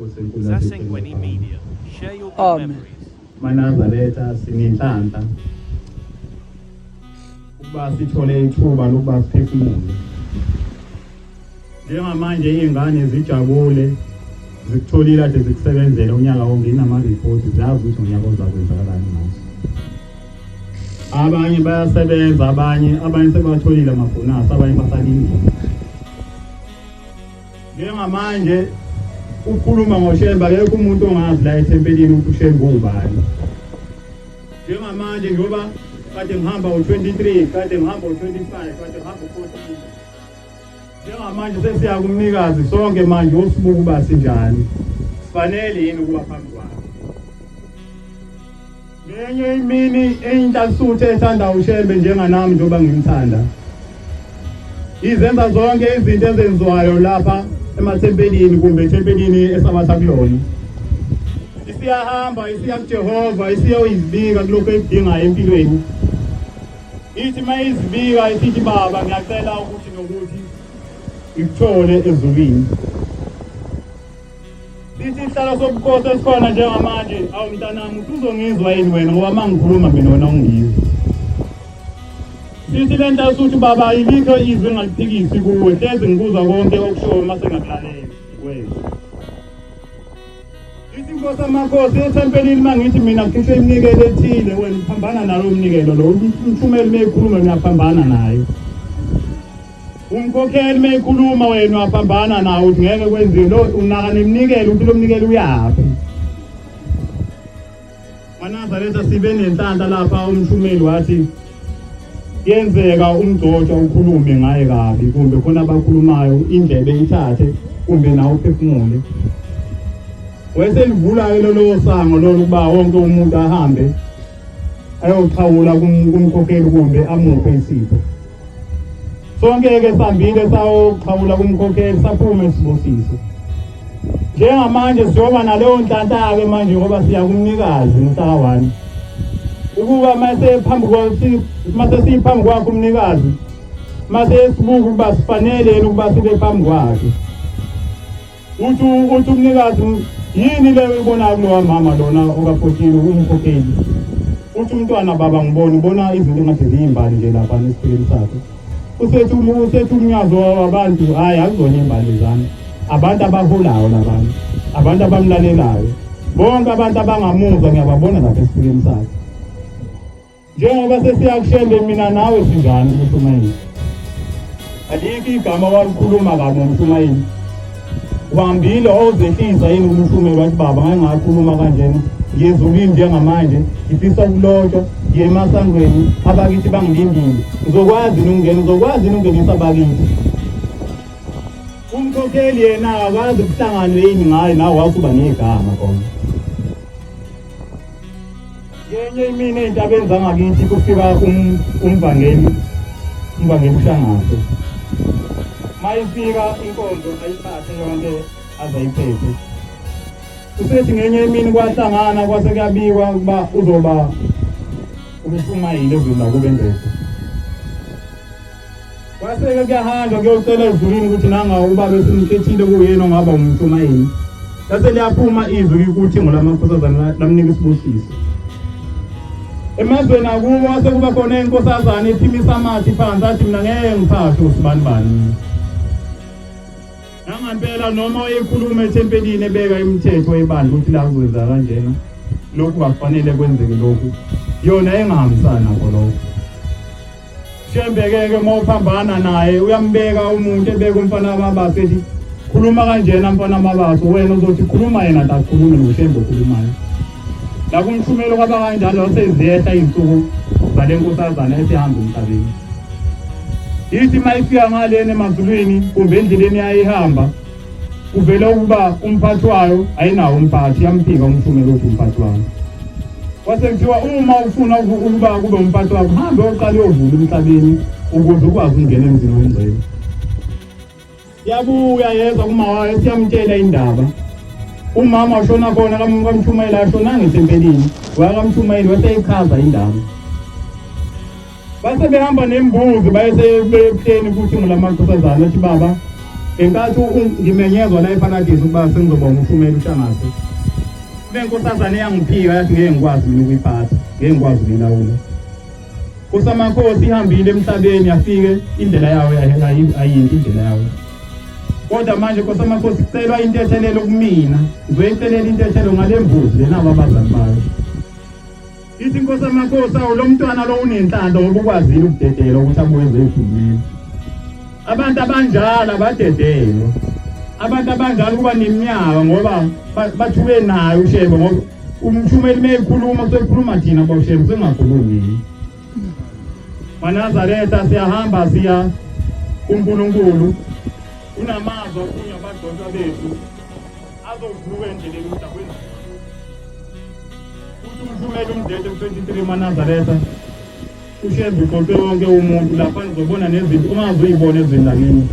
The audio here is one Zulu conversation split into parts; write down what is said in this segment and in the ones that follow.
Zasengweni Media. Share your good memories. Manazaretha sinenhlanhla ukuba sithole ithuba lokuba siphefumule. Njengamanje izingane zijabule zikutholile ade zikusebenzela unyaka wonke inama report zazi ukuthi unyaka ozakwenzakalani ngaso. Abanye bayasebenza abanye sebatholile amabonus abanye basalindile. Njengamanje ukukhuluma ngoShemba akekho umuntu ongazi la eThempelini ukuthi uShemba ubani. Njengamanje ngoba kade ngihamba u23 kade ngihamba u25 kade ngihamba u14. Njengamanje sesiya kumnikazi sonke manje osibuka uba sinjani. Sifanele yini ukuba phambi kwakhe. Ngenye imini eyinhlasuthe ethanda uShemba njenganami njengoba ngimthanda. Izenza zonke izinto ezenziwayo lapha emathempelini kumbe ethempelini esabatha kulona. Isiyahamba isiya kuJehova isiyoyizibika kulokho ekudingayo empilweni. Ithi mayizibika isithi baba ngiyacela ukuthi nokuthi ngikuthole ezulwini. Sithi ihlala sobukhosi esikhona njengamanje awumntanami uzongizwa yini wena ngoba mangikhuluma mina wena ungizwa. Sithi lento asuthi baba ilikho izwi ngaliphikisi kuwe hlezi ngikuza konke okushoyo mase ngakulalela wena. Ithi inkosi amakhosi ethempelini mangithi mina ngikhishwe iminikelo ethile wena uphambana nalo umnikelo lo umthumeli meyikhuluma niyaphambana naye. Umkhokheli meyikhuluma wena uyaphambana nawe uthi ngeke kwenziwe lo unaka nemnikelo uthi lo mnikelo uyaphi. Manazaretha sibe nenhlanhla lapha umthumeli wathi yenzeka umgcotsha ukhulume ngaye kabi kumbe khona abakhulumayo indlebe ithathe kumbe nawo uphefumule. Weselivula lelo sango lolu kuba wonke umuntu ahambe ayoxhawula kumkhokheli kumbe amuphe isipho. Sonke ke sambile sayoxhawula kumkhokheli saphume isibosiso. Njengamanje siyoba naleyo nhlanhla ke manje ngoba siya kumnikazi ngomhlaka 1. Ukuba mase siphambi kwakho umnikazi mase sibuka ukuba sifanele ukuba sibe phambi kwakhe. Uthi umnikazi yini le uyibona kulo mama lona okaphotile umkhokheli. Uthi umntwana baba ngibona izinto ngathi ziyimbali nje lapha nesipilini sakhe. Usethi umnyazo wabantu hayi akuzona imbali zami. Abantu abaholayo labantu, abantu abamlalelayo. Bonke abantu abangamuzwa ngiyababona lapha esipilini sakhe. Njengoba sesiya kuShembe mina nawe sinjani uMshumayeli. Alikho igama walikhuluma kabi uMshumayeli. Wambile ozehlisa yini uMshumayeli wathi baba ngeke ngakhuluma kanjena. Ngiyezulwini njengamanje ngifisa ukulotshwa ngiye emasangweni abakithi bangilindile. Ngizokwazi ukungenisa abakithi. Umkhokheli yena akazi ukuhlangana yini ngaye nawe wasuba negama khona. Yenye imini entabeni zangakithi kufika umvangeli uShangaso. Mayifika inkonzo ayiphathe yonke azayiphethe. Usethi ngenye imini kwahlangana kwase kuyabikwa ukuba uzoba uMshumayeli ezweni lakuBendeza. Kwase kuyahanjwa kuyocela ezulwini ukuthi nanga ubaba esimkhethile kuyena ongaba uMshumayeli. Bese liyaphuma izwi ukuthi ngolamakhosazana lamnika isibosiso. Emazweni akubo sekuba khona inkosazana ephimisa amathi phansi athi mina ngeke ngiphashe usibani. Ngangempela noma ekhuluma eThempelini ebeka imithetho ebandla ukuthi la kuzwenza kanjena lokhu akufanele kwenzeke lokhu yona engahambisana lokho. Shembeke mawuphambana naye uyambeka umuntu ebeka umfana wamabasa ethi khuluma kanjena mfana wamabasa wena uzothi khuluma yena atakhulume noShembe okhulumayo. La kumthumelo kwaba kanjalo waseziyehla izinsuku zalenkosazana esihamba emhlabeni. Ithi mayifika ngalene emazulwini kumbe endleleni yayihamba kuvela ukuba umphathi wayo ayinawo umphathi yamphika umthumelo othi umphathi wayo. Wasekuthiwa uma ufuna ukuba kube umphathi wakho hambe uqale uyovula emhlabeni ukuze ukwazi ukungena emzini womngcele. Yabuya yezwa kumawayo siyamtshela indaba. Umama washona khona kaMshumayeli ashona eThempelini. WakaMshumayeli waseyichaza indaba. Base behamba nembuzi bayese bekutheni ukuthi ngolamakhosazana athi baba enkathi ngimenyezwa la eparadise ukuba sengizobonga uShumela uShangase lenkosazane yangiphika yathi ngeke ngikwazi mina ukuyiphatha ngeke ngikwazi ukuyilawula kusamakhosi ihambile emhlabeni yafike indlela yawo ayinto indlela yawo kodwa manje kusamakhosi kucelwa intethelelo kumina ngizoyicelela intethelelo ngale mbuzi lena abazali bayo ithi inkosi amakhosi awu lo mntwana lo unenhlanhla ngoba ukwazile ukudedela ukuthi abuye ezikhulumeni abantu abanjalo abadedelwa abantu abanjalo kuba neminyaka ngoba bathuke nayo ushebo ngoba umshumeli meyikhuluma kusekhuluma thina bawushebo singakhulumi Nazaretha siyahamba siya kuNkulunkulu unamazwi okunya abadonsa bethu azovuka endleleni ukuthi akwenza uthi umshumeli umdede ku-23 Nazaretha ushembe uqoqe wonke umuntu lapha nizobona nezinto ungazoyibona ezinto ngini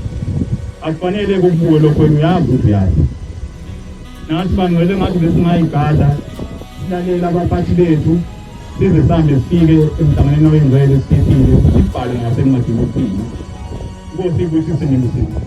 akufanele kubuke lokho uyazi ukuthi uyazi nathi bangcwele ngathi besingayigada silalela abaphathi bethu size sihambe sifike emhlanganweni wengcwele sifike sibhale ngasencwadini yokuphila Nkosi ibusise nemisindo.